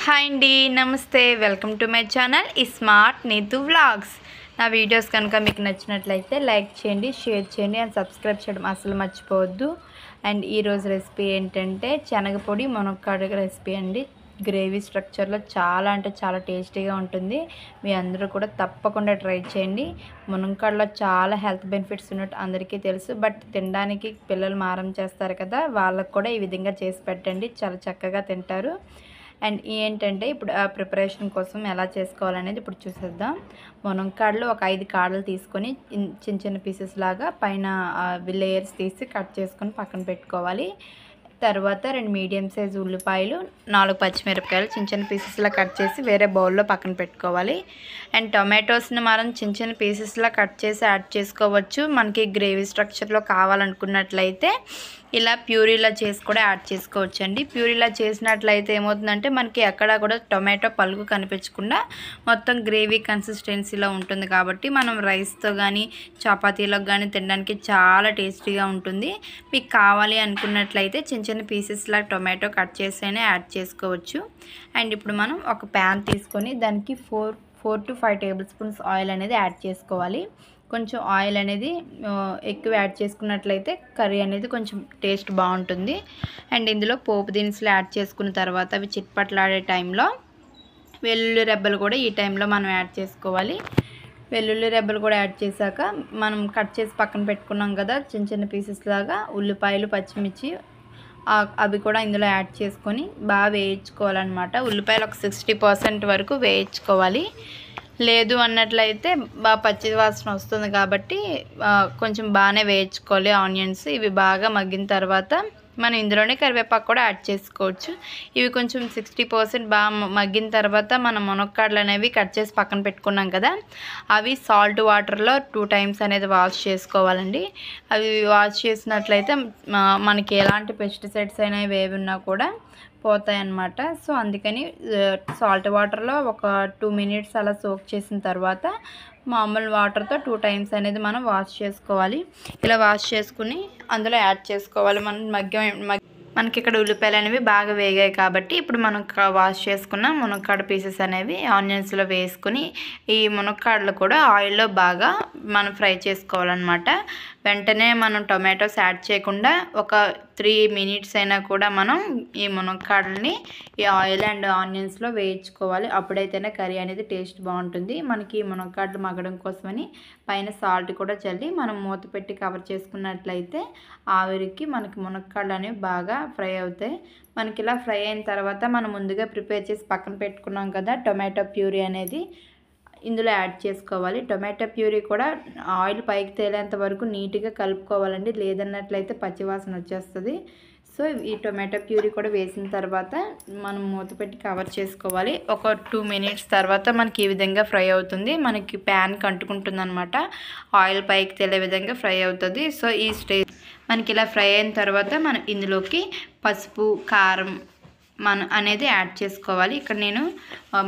Hi అండి, నమస్తే. Welcome to my channel smart Neetu vlogs. నా వీడియోస్ కనుక మీకు నచ్చినట్లయితే లైక్ చేయండి, షేర్ చేయండి అండ్ సబ్స్క్రైబ్ చేయడం అసలు మర్చిపోవద్దు. అండ్ ఈరోజు రెసిపీ ఏంటంటే శనగపొడి మునక్కాడ రెసిపీ అండి. గ్రేవీ స్ట్రక్చర్లో చాలా అంటే చాలా టేస్టీగా ఉంటుంది. మీ అందరూ కూడా తప్పకుండా ట్రై చేయండి. మునక్కాడలో చాలా హెల్త్ బెనిఫిట్స్ ఉన్నట్టు అందరికీ తెలుసు. బట్ తినడానికి పిల్లలు మారం చేస్తారు కదా, వాళ్ళకు కూడా ఈ విధంగా చేసి పెట్టండి, చాలా చక్కగా తింటారు. అండ్ ఏంటంటే ఇప్పుడు ఆ ప్రిపరేషన్ కోసం ఎలా చేసుకోవాలనేది ఇప్పుడు చూసేద్దాం. మునక్కాడలు ఒక 5 కాడలు తీసుకొని చిన్న చిన్న పీసెస్ లాగా పైన లేయర్స్ తీసి కట్ చేసుకొని పక్కన పెట్టుకోవాలి. తర్వాత 2 మీడియం సైజు ఉల్లిపాయలు, 4 పచ్చిమిరపకాయలు చిన్న చిన్న పీసెస్లా కట్ చేసి వేరే బౌల్లో పక్కన పెట్టుకోవాలి. అండ్ టొమాటోస్ని మనం చిన్న చిన్న పీసెస్లా కట్ చేసి యాడ్ చేసుకోవచ్చు. మనకి గ్రేవీ స్ట్రక్చర్లో కావాలనుకున్నట్లయితే ఇలా ప్యూరీలా చేసి కూడా యాడ్ చేసుకోవచ్చు అండి. ప్యూరీలా చేసినట్లయితే ఏమవుతుందంటే మనకి ఎక్కడా కూడా టొమాటో పలుకు కనిపించకుండా మొత్తం గ్రేవీ కన్సిస్టెన్సీలో ఉంటుంది. కాబట్టి మనం రైస్తో కానీ చపాతీలకు కానీ తినడానికి చాలా టేస్టీగా ఉంటుంది. మీకు కావాలి అనుకున్నట్లయితే చిన్న చిన్న పీసెస్లా టొమాటో కట్ చేసి యాడ్ చేసుకోవచ్చు. అండ్ ఇప్పుడు మనం ఒక ప్యాన్ తీసుకొని దానికి 4 to 5 టేబుల్ స్పూన్స్ ఆయిల్ అనేది యాడ్ చేసుకోవాలి. కొంచెం ఆయిల్ అనేది ఎక్కువ యాడ్ చేసుకున్నట్లయితే కర్రీ అనేది కొంచెం టేస్ట్ బాగుంటుంది. అండ్ ఇందులో పోపు దినుసులు యాడ్ చేసుకున్న తర్వాత అవి చిట్పట్లాడే టైంలో వెల్లుల్లి రెబ్బలు కూడా ఈ టైంలో మనం యాడ్ చేసుకోవాలి. వెల్లుల్లి రెబ్బలు కూడా యాడ్ చేశాక మనం కట్ చేసి పక్కన పెట్టుకున్నాం కదా చిన్న చిన్న పీసెస్ లాగా ఉల్లిపాయలు, పచ్చిమిర్చి అవి కూడా ఇందులో యాడ్ చేసుకొని బాగా వేయించుకోవాలన్నమాట. ఉల్లిపాయలు ఒక 60% వరకు వేయించుకోవాలి. లేదు అన్నట్లయితే బాగా పచ్చి వాసన వస్తుంది కాబట్టి కొంచెం బాగానే వేయించుకోవాలి. ఆనియన్స్ ఇవి బాగా మగ్గిన తర్వాత మనం ఇందులోనే కరివేపాకు కూడా యాడ్ చేసుకోవచ్చు. ఇవి కొంచెం 60% బాగా మగ్గిన తర్వాత మనం మునక్కాడలు అనేవి కట్ చేసి పక్కన పెట్టుకున్నాం కదా, అవి సాల్ట్ వాటర్లో 2 times అనేది వాష్ చేసుకోవాలండి. అవి వాష్ చేసినట్లయితే మనకి ఎలాంటి పెస్టిసైడ్స్ అనేవి ఏవి ఉన్నా కూడా పోతాయి అన్నమాట. సో అందుకని సాల్ట్ వాటర్లో ఒక 2 minutes అలా సోక్ చేసిన తర్వాత మామూలు వాటర్తో 2 times అనేది మనం వాష్ చేసుకోవాలి. ఇలా వాష్ చేసుకుని అందులో యాడ్ చేసుకోవాలి. మనకి ఇక్కడ ఉల్లిపాయలు అనేవి బాగా వేగాయి కాబట్టి ఇప్పుడు మనం వాష్ చేసుకున్న మునక్కాడ పీసెస్ అనేవి ఆనియన్స్లో వేసుకుని ఈ మునక్కాడలు కూడా ఆయిల్లో బాగా మనం ఫ్రై చేసుకోవాలన్నమాట. వెంటనే మనం టొమాటోస్ యాడ్ చేయకుండా ఒక 3 minutes అయినా కూడా మనం ఈ మునక్కాడల్ని ఈ ఆయిల్ అండ్ ఆనియన్స్లో వేయించుకోవాలి. అప్పుడైతేనే కర్రీ అనేది టేస్ట్ బాగుంటుంది. మనకి ఈ మునక్కాడలు మగ్గడం కోసమని పైన సాల్ట్ కూడా చల్లి మనం మూత పెట్టి కవర్ చేసుకున్నట్లయితే ఆవిరికి మనకి మునక్కాడలు అనేవి బాగా ఫ్రై అవుతాయి. మనకి ఇలా ఫ్రై అయిన తర్వాత మనం ముందుగా ప్రిపేర్ చేసి పక్కన పెట్టుకున్నాం కదా టొమాటో ప్యూరీ అనేది ఇందులో యాడ్ చేసుకోవాలి. టొమాటో ప్యూరీ కూడా ఆయిల్ పైకి తేలేంత వరకు నీట్గా కలుపుకోవాలండి, లేదన్నట్లయితే పచ్చివాసన వచ్చేస్తుంది. సో ఈ టొమాటో ప్యూరీ కూడా వేసిన తర్వాత మనం మూత పెట్టి కవర్ చేసుకోవాలి. ఒక 2 minutes తర్వాత మనకి ఈ విధంగా ఫ్రై అవుతుంది. మనకి ప్యాన్కి అంటుకుంటుంది అనమాట, ఆయిల్ పైకి తేలే విధంగా ఫ్రై అవుతుంది. సో ఈ స్టేజ్ మనకి ఇలా ఫ్రై అయిన తర్వాత మనం ఇందులోకి పసుపు, కారం అనేది యాడ్ చేసుకోవాలి. ఇక్కడ నేను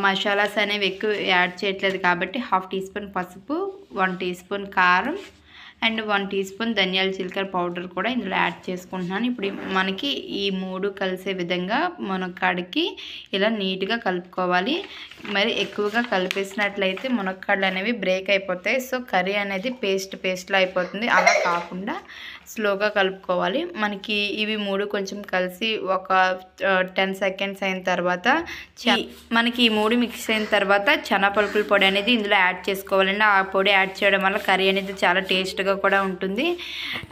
మసాలాస్ అనేవి ఎక్కువ యాడ్ చేయట్లేదు కాబట్టి 1/2 teaspoon పసుపు, 1 teaspoon కారం అండ్ 1 teaspoon ధనియాల జీలకర్ర పౌడర్ కూడా ఇందులో యాడ్ చేసుకుంటున్నాను. ఇప్పుడు మనకి ఈ 3 కలిసే విధంగా మునక్కాడకి ఇలా నీట్గా కలుపుకోవాలి. మరి ఎక్కువగా కలిపేసినట్లయితే మునక్కాడలు అనేవి బ్రేక్ అయిపోతాయి. సో కర్రీ అనేది పేస్ట్లా అయిపోతుంది. అలా కాకుండా స్లోగా కలుపుకోవాలి. మనకి ఇవి 3 కొంచెం కలిసి ఒక 10 seconds అయిన తర్వాత మనకి ఈ 3 మిక్స్ అయిన తర్వాత శనగపలుకుల పొడి అనేది ఇందులో యాడ్ చేసుకోవాలండి. ఆ పొడి యాడ్ చేయడం వల్ల కర్రీ అనేది చాలా టేస్ట్గా కూడా ఉంటుంది.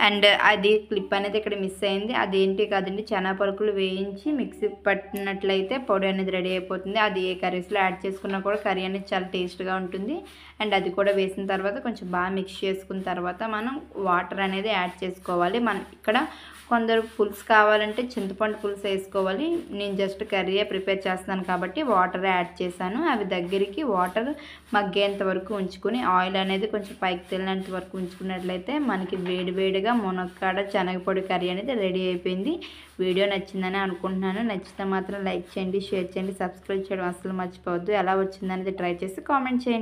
అండ్ అది క్లిప్ అనేది ఇక్కడ మిస్ అయింది, అదేంటి కాదండి, శనగపలుకులు వేయించి మిక్సీ పట్టినట్లయితే పొడి అనేది రెడీ అయిపోతుంది. అది ఏ కర్రీస్లో యాడ్ చేసుకున్నా కూడా కర్రీ అనేది చాలా టేస్ట్గా ఉంటుంది. అండ్ అది కూడా వేసిన తర్వాత కొంచెం బాగా మిక్స్ చేసుకున్న తర్వాత మనం వాటర్ అనేది యాడ్ చేసుకోవాలి. మనం ఇక్కడ కొందరు పులుసు కావాలంటే చింతపండు పులుసు వేసుకోవాలి. నేను జస్ట్ కర్రీయే ప్రిపేర్ చేస్తాను కాబట్టి వాటర్ యాడ్ చేశాను. అవి దగ్గరికి వాటర్ మగ్గేంత వరకు ఉంచుకుని ఆయిల్ అనేది కొంచెం పైకి తేలినంత వరకు ఉంచుకున్నట్లయితే మనకి వేడివేడిగా మునక్కాడ శనగపొడి కర్రీ అనేది రెడీ అయిపోయింది. వీడియో నచ్చిందని అనుకుంటున్నాను. నచ్చితే మాత్రం లైక్ చేయండి, షేర్ చేయండి, సబ్స్క్రైబ్ చేయడం అసలు మర్చిపోవద్దు. ఎలా వచ్చిందనేది ట్రై చేసి కామెంట్ చేయండి.